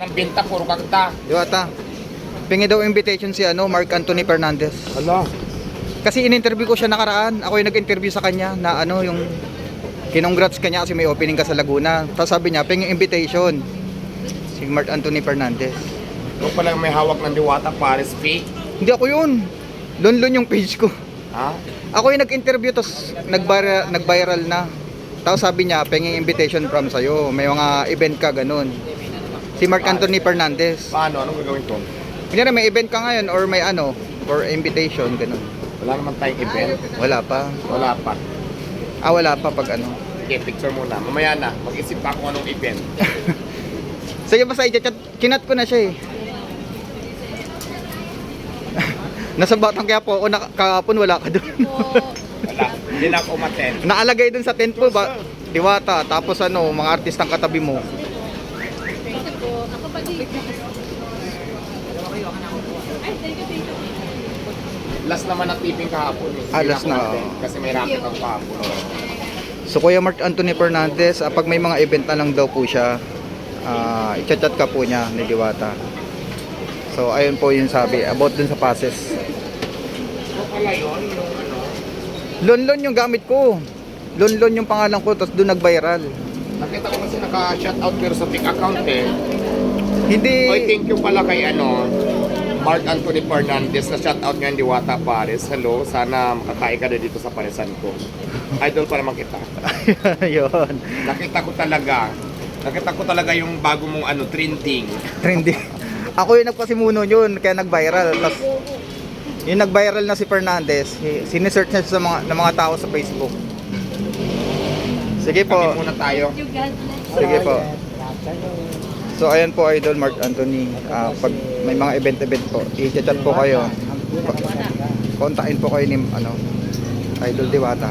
Ang binta, puro kagta. Diwata. Pingi daw invitation si Mark Anthony Fernandez. Hala. Kasi in-interview ko siya nakaraan. Ako yung nag-interview sa kanya na yung kinongrats kanya kasi may opening ka sa Laguna. Tapos sabi niya, pingi invitation. Si Mark Anthony Fernandez. Ikaw palang may hawak ng Diwata, Paris fake. Hindi ako yun. Lonlon yung page ko. Ha? Ako yung nag-interview tapos nag-viral na. Tapos sabi niya, penging invitation from sa'yo. May mga event ka, ganun. Si Mark Anthony Fernandez. Paano? Anong gagawin ko? Hindi na, may event ka ngayon or may or invitation, ganun. Wala naman tayong event. Wala pa. Wala pa. Wala pa pag Sige, picture muna. Mamaya na. Mag-isip pa kung anong event. Sige, basta i-chat. Kinat ko na siya eh. Nasa Batang Quiapo ako kahapon, wala ka doon. Wala. Hindi na ako umattend. Nakalagay doon sa tent po ba? Diwata, tapos mga artistang katabi mo. Last naman na tipping kahapon eh. Hindi Last ako na. umattend Kasi may racket ang kahapon. So Kuya Mark Anthony Fernandez, pag may mga event na lang daw po siya, i-chat ka po niya ni Diwata. So ayun po yung sabi about dun sa passes. So pala yun, yung ano? Lonlon yung gamit ko. Lonlon yung pangalan ko, tapos doon nag-viral. Nakita ko kasi naka-shoutout pero sa big account eh. Hindi. Oy, thank you pala kay Mark Anthony Fernandez na shoutout nga Diwata Paris. Hello, sana makakain ka na dito sa parisan ko. Idol pa naman kita. Yun. Nakita ko talaga yung bago mong trending. Trending. Ako yung nagpasimuno yun, kaya nag-viral. Tapos, yung nag-viral na si Fernandez, sinesearch niya sa mga tao sa Facebook. Sige po. Kami muna tayo. Sige po. So, ayan po, Idol Mark Anthony. Pag may mga event po, i-chat po kayo. Kontakin po kayo ni Idol Diwata.